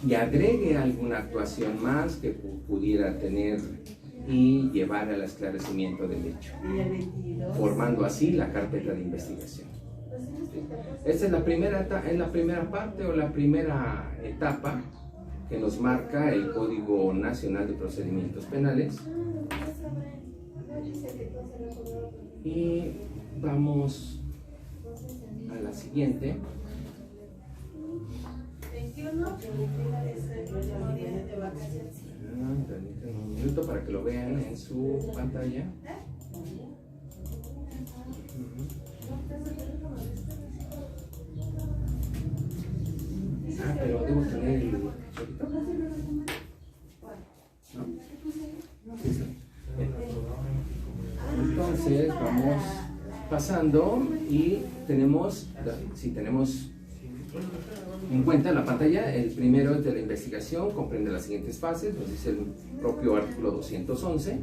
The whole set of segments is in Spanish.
y agregue alguna actuación más que pudiera tener y llevar al esclarecimiento del hecho, formando así la carpeta de investigación. Esta es la primera parte o la primera etapa que nos marca el Código Nacional de Procedimientos Penales. Y vamos a la siguiente. Permítanme un minuto para que lo vean en su pantalla. Pero debo tener el chiquito. ¿No? Entonces vamos pasando y tenemos, si tenemos en cuenta la pantalla, el primero es de la investigación, comprende las siguientes fases, nos dice el propio artículo 211,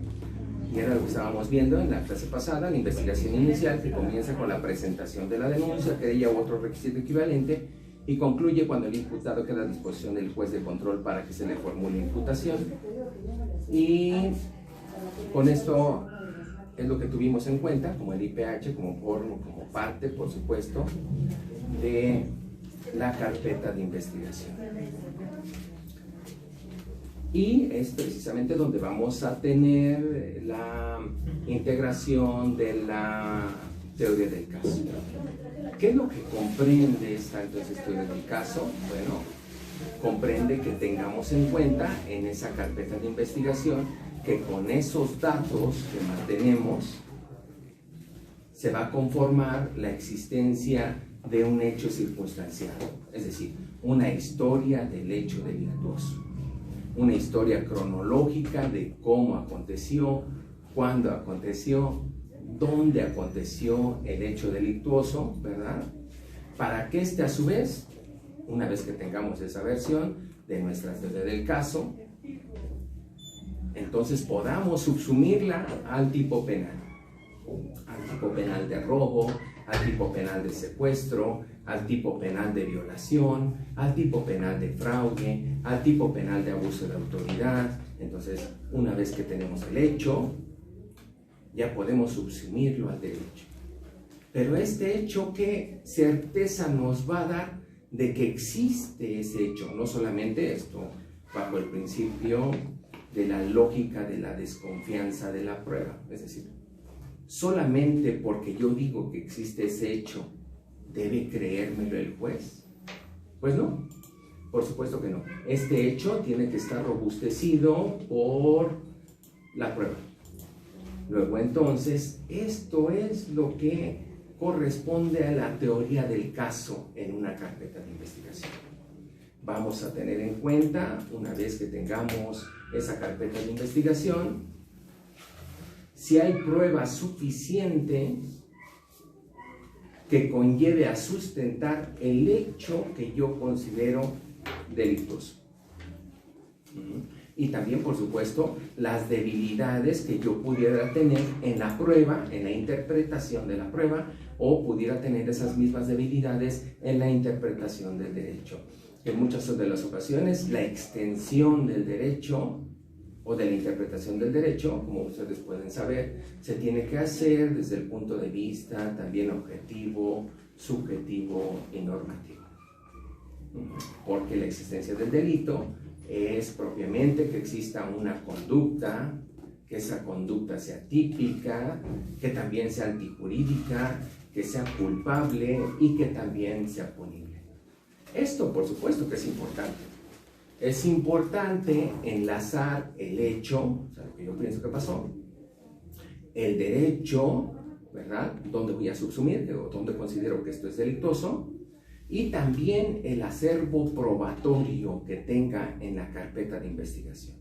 y era lo que estábamos viendo en la clase pasada, la investigación inicial, que comienza con la presentación de la denuncia, querella u otro requisito equivalente, y concluye cuando el imputado queda a disposición del juez de control para que se le formule imputación. Y con esto es lo que tuvimos en cuenta, como el IPH, como parte, por supuesto, de la carpeta de investigación. Y es precisamente donde vamos a tener la integración de la teoría del caso. ¿Qué es lo que comprende esta entonces teoría del caso? Bueno, comprende que tengamos en cuenta en esa carpeta de investigación que con esos datos que mantenemos se va a conformar la existencia de un hecho circunstancial, es decir, una historia del hecho delictuoso, una historia cronológica de cómo aconteció, cuándo aconteció, dónde aconteció el hecho delictuoso, ¿verdad? Para que a su vez, una vez que tengamos esa versión de nuestra teoría del caso, entonces podamos subsumirla al tipo penal de robo, al tipo penal de secuestro, al tipo penal de violación, al tipo penal de fraude, al tipo penal de abuso de autoridad. Entonces, una vez que tenemos el hecho, ya podemos subsumirlo al derecho. Pero este hecho, ¿qué certeza nos va a dar de que existe ese hecho? No solamente esto, bajo el principio de la lógica de la desconfianza de la prueba, es decir, solamente porque yo digo que existe ese hecho, ¿debe creérmelo el juez? Pues no, por supuesto que no. Este hecho tiene que estar robustecido por la prueba. Luego entonces, esto es lo que corresponde a la teoría del caso en una carpeta de investigación. Vamos a tener en cuenta, una vez que tengamos esa carpeta de investigación, si hay prueba suficiente que conlleve a sustentar el hecho que yo considero delictuoso. Y también, por supuesto, las debilidades que yo pudiera tener en la prueba, en la interpretación de la prueba, o pudiera tener esas mismas debilidades en la interpretación del derecho. En muchas de las ocasiones, la extensión del derecho o de la interpretación del derecho, como ustedes pueden saber, se tiene que hacer desde el punto de vista también objetivo, subjetivo y normativo. Porque la existencia del delito es propiamente que exista una conducta, que esa conducta sea típica, que también sea antijurídica, que sea culpable y que también sea punible. Esto, por supuesto, que es importante. Es importante enlazar el hecho, o sea, lo que yo pienso que pasó, el derecho, ¿verdad? Donde voy a subsumir, o donde considero que esto es delictuoso, y también el acervo probatorio que tenga en la carpeta de investigación.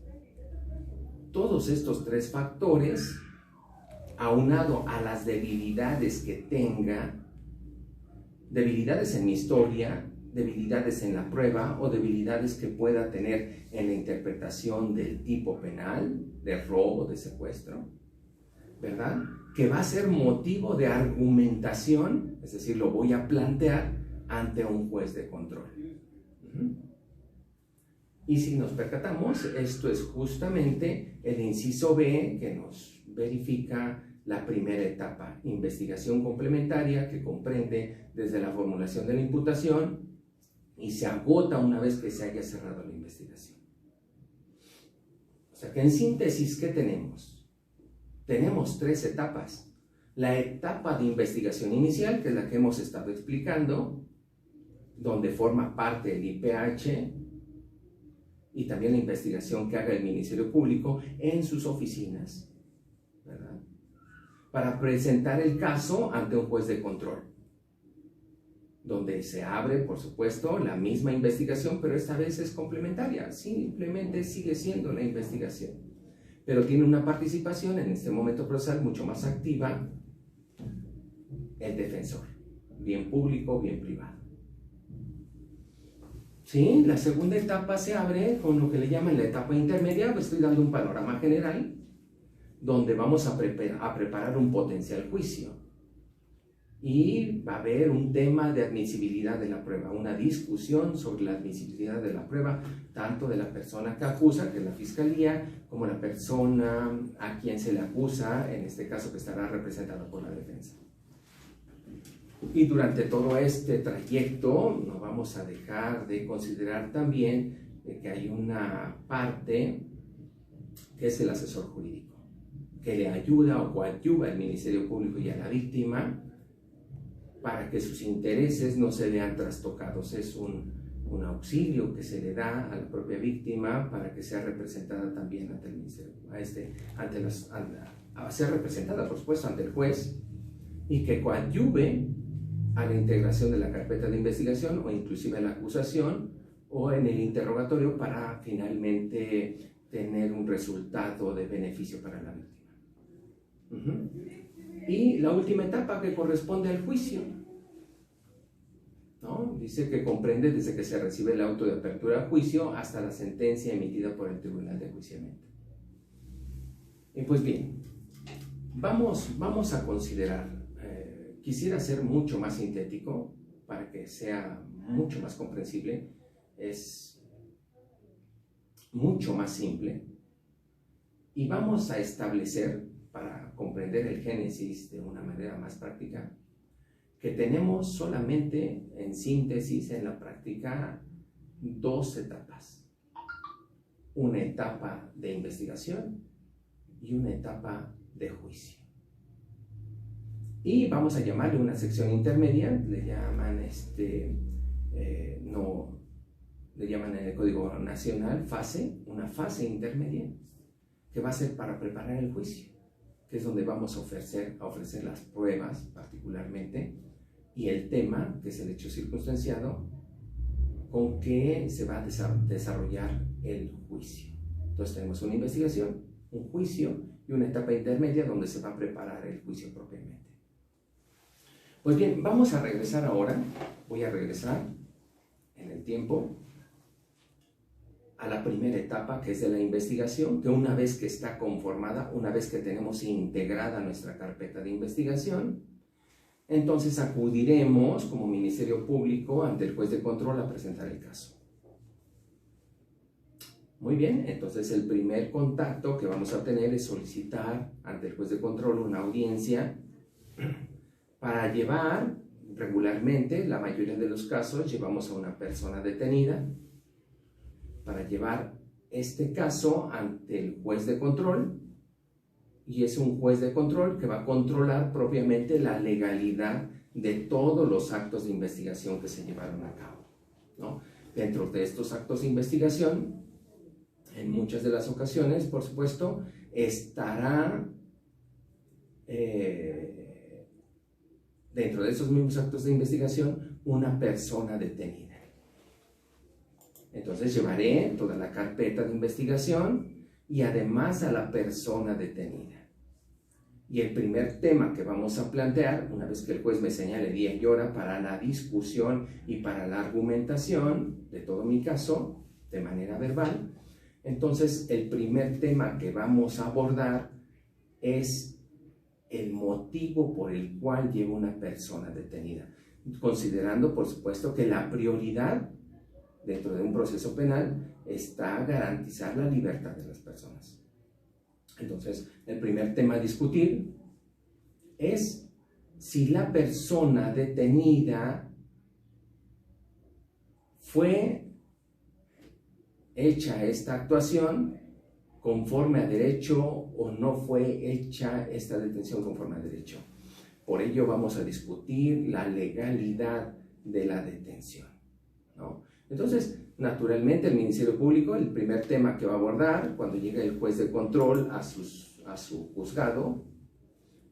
Todos estos tres factores, aunado a las debilidades que tenga, debilidades en mi historia, debilidades en la prueba o debilidades que pueda tener en la interpretación del tipo penal, de robo, de secuestro, ¿verdad? Que va a ser motivo de argumentación, es decir, lo voy a plantear ante un juez de control. Y si nos percatamos, esto es justamente el inciso B que nos verifica la primera etapa, investigación complementaria, que comprende desde la formulación de la imputación y se agota una vez que se haya cerrado la investigación. O sea que en síntesis, ¿qué tenemos? Tenemos 3 etapas. La etapa de investigación inicial, que es la que hemos estado explicando, donde forma parte el IPH, y también la investigación que haga el Ministerio Público en sus oficinas, ¿verdad?, para presentar el caso ante un juez de control, donde se abre, por supuesto, la misma investigación, pero esta vez es complementaria, simplemente sigue siendo la investigación, pero tiene una participación en este momento procesal mucho más activa el defensor, bien público, bien privado. Sí, la segunda etapa se abre con lo que le llaman la etapa intermedia. Estoy dando un panorama general donde vamos a preparar un potencial juicio y va a haber un tema de admisibilidad de la prueba, una discusión sobre la admisibilidad de la prueba, tanto de la persona que acusa, que es la fiscalía, como la persona a quien se le acusa, en este caso que estará representada por la defensa. Y durante todo este trayecto no vamos a dejar de considerar también que hay una parte que es el asesor jurídico, que le ayuda o coadyuva al Ministerio Público y a la víctima para que sus intereses no se vean trastocados. Es un auxilio que se le da a la propia víctima para que sea representada también ante el Ministerio, sea representada, por supuesto, ante el juez, y que coadyuve a la integración de la carpeta de investigación o inclusive a la acusación o en el interrogatorio para finalmente tener un resultado de beneficio para la víctima. Y la última etapa que corresponde al juicio, ¿no? Dice que comprende desde que se recibe el auto de apertura a juicio hasta la sentencia emitida por el Tribunal de Enjuiciamiento. Y pues bien, vamos a considerar. Quisiera ser mucho más sintético para que sea mucho más comprensible. Es mucho más simple. Y vamos a establecer, para comprender el génesis de una manera más práctica, que tenemos solamente, en síntesis, en la práctica, 2 etapas. Una etapa de investigación y una etapa de juicio. Y vamos a llamarle una sección intermedia, le llaman le llaman en el Código Nacional una fase intermedia, que va a ser para preparar el juicio, que es donde vamos a ofrecer las pruebas particularmente, y el tema, que es el hecho circunstanciado, con que se va a desarrollar el juicio. Entonces tenemos una investigación, un juicio y una etapa intermedia donde se va a preparar el juicio propiamente. Pues bien, vamos a regresar ahora, voy a regresar en el tiempo a la primera etapa, que es de la investigación, que una vez que está conformada, una vez que tenemos integrada nuestra carpeta de investigación, entonces acudiremos como Ministerio Público ante el juez de control a presentar el caso. Muy bien, entonces el primer contacto que vamos a tener es solicitar ante el juez de control una audiencia para llevar regularmente, la mayoría de los casos, llevamos a una persona detenida para llevar este caso ante el juez de control, y es un juez de control que va a controlar propiamente la legalidad de todos los actos de investigación que se llevaron a cabo, ¿no? Dentro de estos actos de investigación, en muchas de las ocasiones, por supuesto, estará dentro de esos mismos actos de investigación una persona detenida. Entonces llevaré toda la carpeta de investigación y además a la persona detenida. Y el primer tema que vamos a plantear, una vez que el juez me señale día y hora para la discusión y para la argumentación de todo mi caso, de manera verbal, entonces el primer tema que vamos a abordar es el motivo por el cual lleva una persona detenida, considerando, por supuesto, que la prioridad dentro de un proceso penal está garantizar la libertad de las personas. Entonces, el primer tema a discutir es si la persona detenida fue hecha esta actuación conforme a derecho o no fue hecha esta detención conforme a derecho. Por ello vamos a discutir la legalidad de la detención, ¿no? Entonces, naturalmente el Ministerio Público, el primer tema que va a abordar cuando llegue el juez de control a su juzgado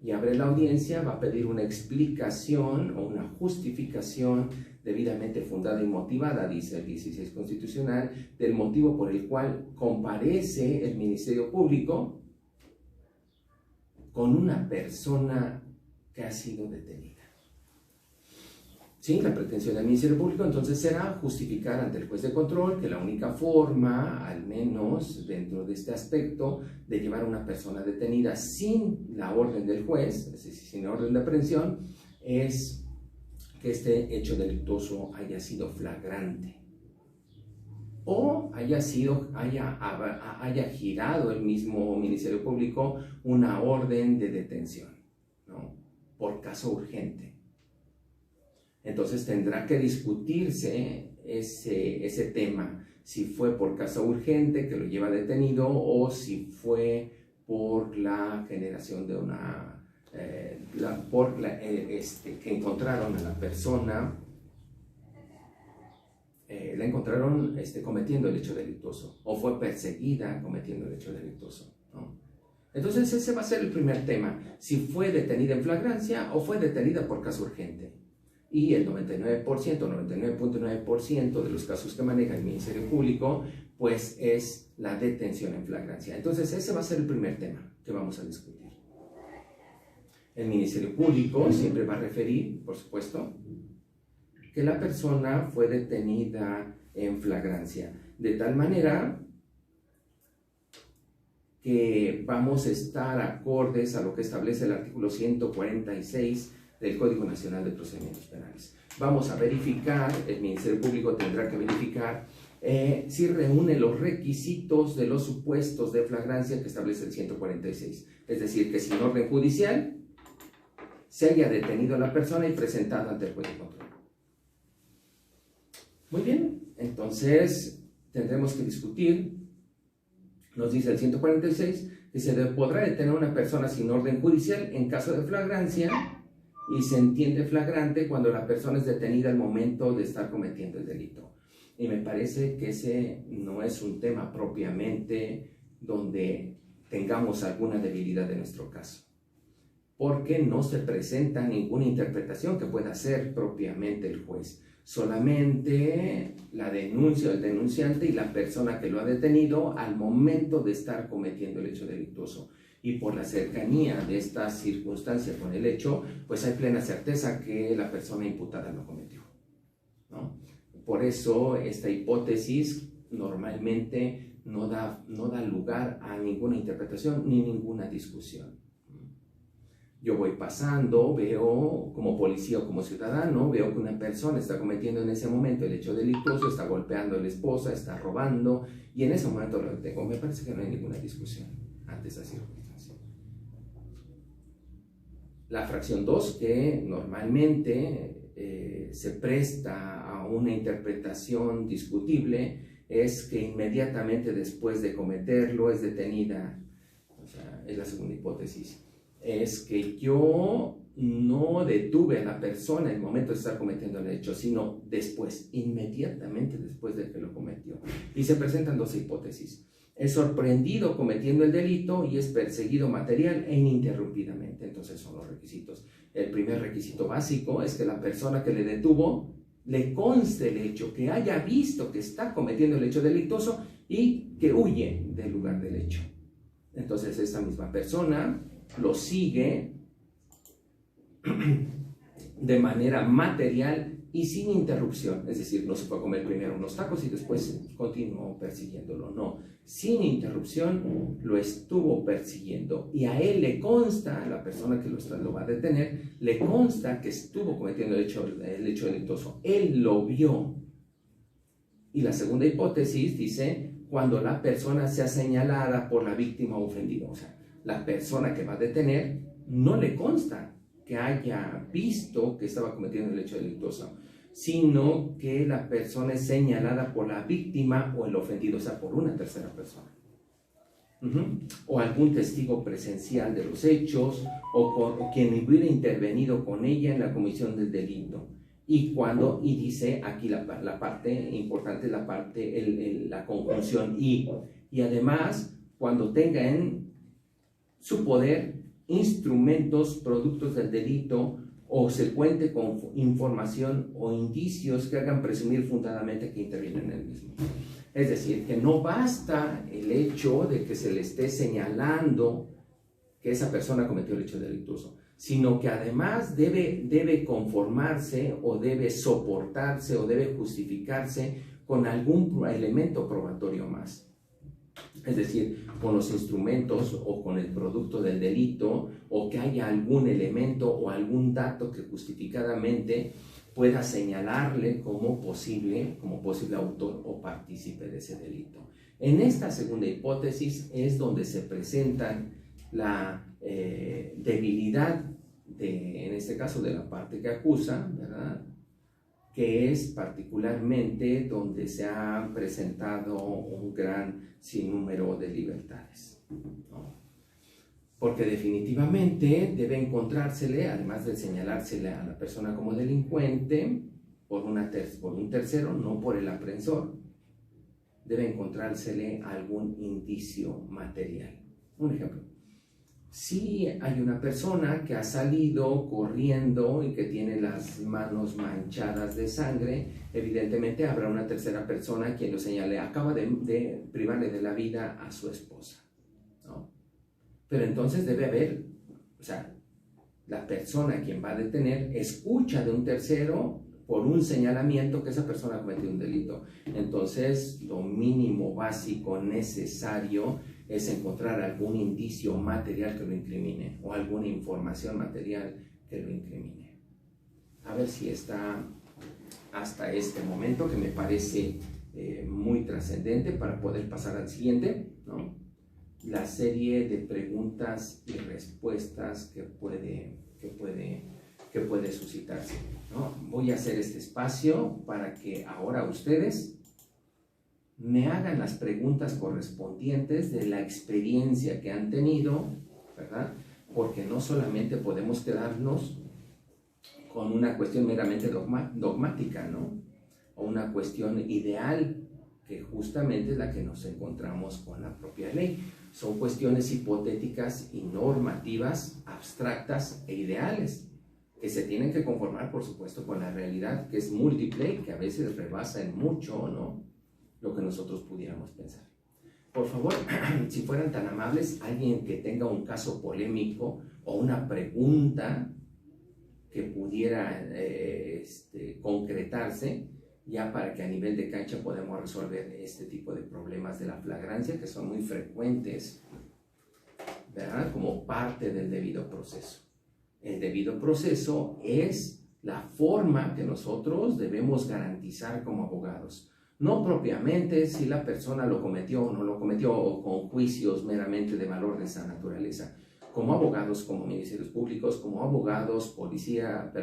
y abre la audiencia, va a pedir una explicación o una justificación debidamente fundada y motivada, dice el 16 constitucional, del motivo por el cual comparece el Ministerio Público con una persona que ha sido detenida. Sí, la pretensión del Ministerio Público entonces será justificar ante el juez de control que la única forma, al menos dentro de este aspecto, de llevar a una persona detenida sin la orden del juez, es decir, sin orden de aprehensión, es que este hecho delictuoso haya sido flagrante o haya girado el mismo Ministerio Público una orden de detención, ¿no?, por caso urgente. Entonces tendrá que discutirse ese tema, si fue por caso urgente que lo lleva detenido o si fue por la generación de una, que encontraron a la persona, la encontraron cometiendo el hecho delictuoso o fue perseguida cometiendo el hecho delictuoso, ¿no? Entonces ese va a ser el primer tema, si fue detenida en flagrancia o fue detenida por caso urgente. Y el 99.9% de los casos que maneja el Ministerio Público, pues es la detención en flagrancia. Entonces ese va a ser el primer tema que vamos a discutir. El Ministerio Público siempre va a referir, por supuesto, que la persona fue detenida en flagrancia, de tal manera que vamos a estar acordes a lo que establece el artículo 146 del Código Nacional de Procedimientos Penales. Vamos a verificar, el Ministerio Público tendrá que verificar si reúne los requisitos de los supuestos de flagrancia que establece el 146. Es decir, que sin orden judicial se haya detenido a la persona y presentada ante el juez de control. Muy bien, entonces tendremos que discutir, nos dice el 146, que se podrá detener a una persona sin orden judicial en caso de flagrancia, y se entiende flagrante cuando la persona es detenida al momento de estar cometiendo el delito. Y me parece que ese no es un tema propiamente donde tengamos alguna debilidad en nuestro caso, porque no se presenta ninguna interpretación que pueda hacer propiamente el juez. Solamente la denuncia del denunciante y la persona que lo ha detenido al momento de estar cometiendo el hecho delictuoso. Y por la cercanía de esta circunstancia con el hecho, pues hay plena certeza que la persona imputada lo cometió, ¿no? Por eso esta hipótesis normalmente no da lugar a ninguna interpretación ni ninguna discusión. Yo voy pasando, veo como policía o como ciudadano, veo que una persona está cometiendo en ese momento el hecho delictuoso, está golpeando a la esposa, está robando, y en ese momento lo detengo. Me parece que no hay ninguna discusión ante esa circunstancia. La fracción 2, que normalmente se presta a una interpretación discutible, es que inmediatamente después de cometerlo es detenida. O sea, es la segunda hipótesis. Es que yo no detuve a la persona en el momento de estar cometiendo el hecho, sino después, inmediatamente después de que lo cometió. Y se presentan dos hipótesis. Es sorprendido cometiendo el delito y es perseguido material e ininterrumpidamente. Entonces son los requisitos. El primer requisito básico es que la persona que le detuvo le conste el hecho, que haya visto que está cometiendo el hecho delictuoso y que huye del lugar del hecho. Entonces esta misma persona lo sigue de manera material y sin interrupción, es decir, no se fue a comer primero unos tacos y después continuó persiguiéndolo, no, sin interrupción lo estuvo persiguiendo, y a él le consta, a la persona que lo va a detener, le consta que estuvo cometiendo el hecho delictuoso, él lo vio, Y la segunda hipótesis dice cuando la persona sea señalada por la víctima ofendida. O sea, la persona que va a detener no le consta que haya visto que estaba cometiendo el hecho delictuoso, sino que la persona es señalada por la víctima o el ofendido, o sea, por una tercera persona. O algún testigo presencial de los hechos, o quien hubiera intervenido con ella en la comisión del delito. Y dice aquí la parte importante, la conjunción y además cuando tenga en su poder instrumentos, productos del delito, o se cuente con información o indicios que hagan presumir fundadamente que interviene en el mismo. Es decir, que no basta el hecho de que se le esté señalando que esa persona cometió el hecho delictuoso, sino que además debe conformarse o debe soportarse o debe justificarse con algún elemento probatorio más. Es decir, con los instrumentos o con el producto del delito, o que haya algún elemento o algún dato que justificadamente pueda señalarle como posible autor o partícipe de ese delito. En esta segunda hipótesis es donde se presenta la debilidad en este caso de la parte que acusa, ¿verdad? Que es particularmente donde se ha presentado un gran sinnúmero de libertades, ¿no? Porque definitivamente debe encontrársele, además de señalársele a la persona como delincuente, por un tercero, no por el aprensor, debe encontrársele algún indicio material. Un ejemplo. Si hay una persona que ha salido corriendo y que tiene las manos manchadas de sangre, evidentemente habrá una tercera persona quien lo señale, acaba de privarle de la vida a su esposa, ¿no? Pero entonces debe haber, o sea, la persona quien va a detener escucha de un tercero por un señalamiento que esa persona ha cometido un delito. Entonces, lo mínimo básico necesario es encontrar algún indicio material que lo incrimine o alguna información material que lo incrimine. A ver si está hasta este momento, que me parece muy trascendente para poder pasar al siguiente, ¿no? La serie de preguntas y respuestas que puede suscitarse, ¿no? Voy a hacer este espacio para que ahora ustedes me hagan las preguntas correspondientes de la experiencia que han tenido, ¿verdad? Porque no solamente podemos quedarnos con una cuestión meramente dogmática, ¿no? O una cuestión ideal, que justamente es la que nos encontramos con la propia ley. Son cuestiones hipotéticas y normativas, abstractas e ideales, que se tienen que conformar, por supuesto, con la realidad, que es múltiple y que a veces rebasa en mucho, ¿no?, lo que nosotros pudiéramos pensar. Por favor, si fueran tan amables, alguien que tenga un caso polémico o una pregunta que pudiera concretarse, ya para que a nivel de cancha podamos resolver este tipo de problemas de la flagrancia, que son muy frecuentes, ¿verdad?, como parte del debido proceso. El debido proceso es la forma que nosotros debemos garantizar como abogados. No propiamente si la persona lo cometió o no lo cometió, o con juicios meramente de valor de esa naturaleza. Como abogados, como ministerios públicos, como abogados policías,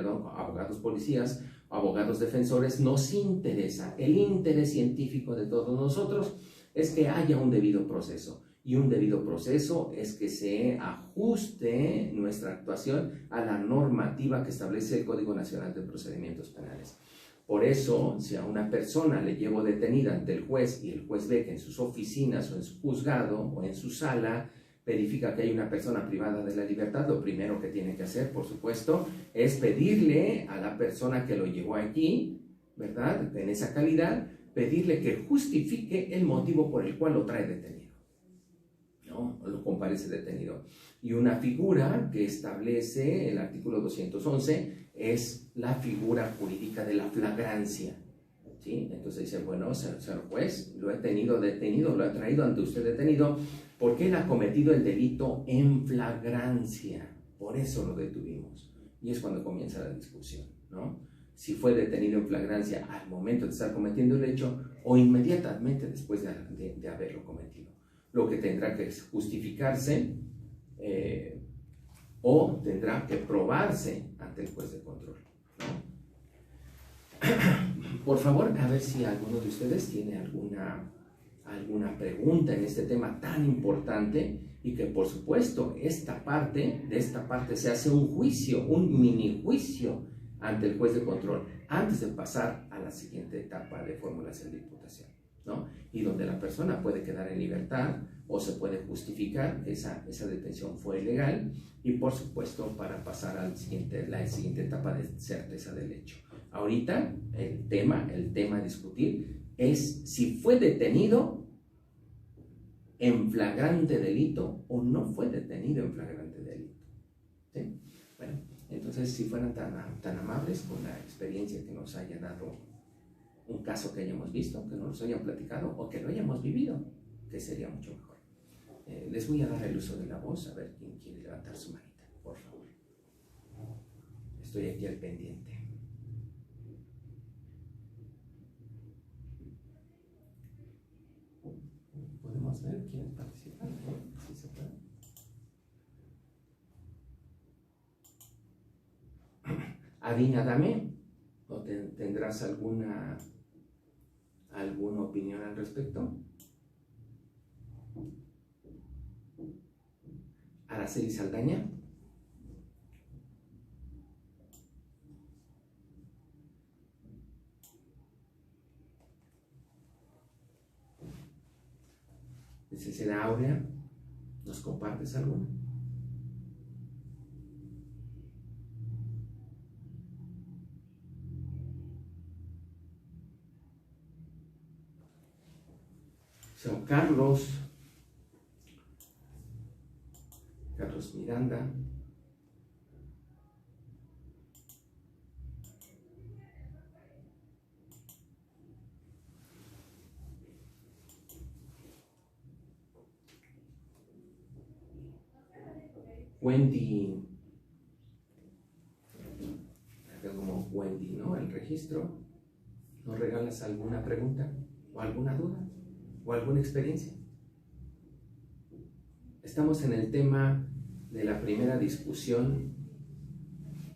abogados defensores, nos interesa, el interés científico de todos nosotros es que haya un debido proceso. Y un debido proceso es que se ajuste nuestra actuación a la normativa que establece el Código Nacional de Procedimientos Penales. Por eso, si a una persona le llevo detenida ante el juez y el juez ve que en sus oficinas o en su juzgado o en su sala verifica que hay una persona privada de la libertad, lo primero que tiene que hacer, por supuesto, es pedirle a la persona que lo llevó aquí, ¿verdad?, en esa calidad, pedirle que justifique el motivo por el cual lo trae detenido, ¿no?, lo comparece detenido. Y una figura que establece el artículo 211 es la figura jurídica de la flagrancia, ¿sí? Entonces dice, bueno, señor juez, lo he tenido detenido, lo he traído ante usted detenido, porque él ha cometido el delito en flagrancia, por eso lo detuvimos. Y es cuando comienza la discusión, ¿no? si fue detenido en flagrancia al momento de estar cometiendo el hecho o inmediatamente después de haberlo cometido, lo que tendrá que justificarse o tendrá que probarse ante el juez de control, ¿no? Por favor, a ver si alguno de ustedes tiene alguna pregunta en este tema tan importante, y que por supuesto de esta parte se hace un juicio, un mini juicio ante el juez de control antes de pasar a la siguiente etapa de formulación de imputación, ¿no? Y donde la persona puede quedar en libertad o se puede justificar que esa detención fue ilegal, y por supuesto para pasar a la siguiente etapa de certeza del hecho. Ahorita el tema a discutir es si fue detenido en flagrante delito o no fue detenido en flagrante delito, ¿sí? Bueno, entonces si fueran tan amables con la experiencia que nos haya dado un caso que hayamos visto, que nos hayan platicado o que lo hayamos vivido, que sería mucho mejor. Les voy a dar el uso de la voz, a ver quién quiere levantar su manita, por favor. Estoy aquí al pendiente. Podemos ver quiénes participan, si se puede. Adina, dame, ¿o tendrás alguna opinión al respecto? Araceli Saldaña. Licenciada Aurea, ¿nos compartes alguna? Carlos Miranda. Wendy, como Wendy, ¿no? El registro. ¿Nos regalas alguna pregunta o alguna duda o alguna experiencia? Estamos en el tema de la primera discusión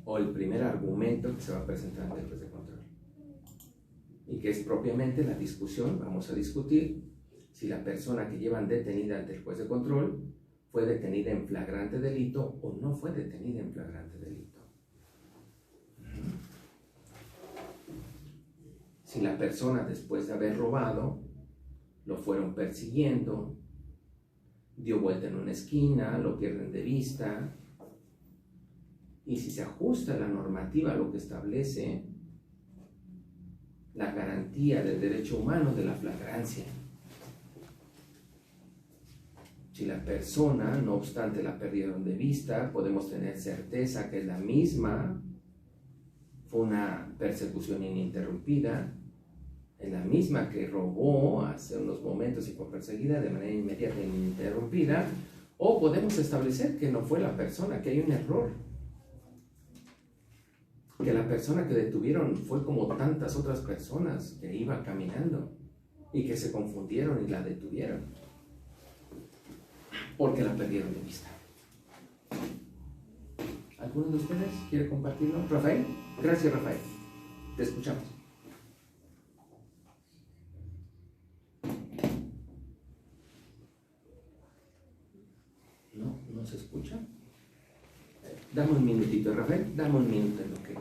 o el primer argumento que se va a presentar ante el juez de control, y que es propiamente la discusión. Vamos a discutir si la persona que llevan detenida ante el juez de control fue detenida en flagrante delito o no fue detenida en flagrante delito. Si la persona, después de haber robado, lo fueron persiguiendo, dio vuelta en una esquina, lo pierden de vista, y si se ajusta la normativa a lo que establece la garantía del derecho humano de la flagrancia. Si la persona, no obstante, la perdieron de vista, podemos tener certeza que es la misma, fue una persecución ininterrumpida, es la misma que robó hace unos momentos y fue perseguida de manera inmediata e ininterrumpida, o podemos establecer que no fue la persona, que hay un error, que la persona que detuvieron fue como tantas otras personas que iba caminando y que se confundieron y la detuvieron porque la perdieron de vista. ¿Alguno de ustedes quiere compartirlo? Rafael. Gracias, Rafael. Te escuchamos. No se escucha. Dame un minutito, Rafael. Dame un minuto en lo que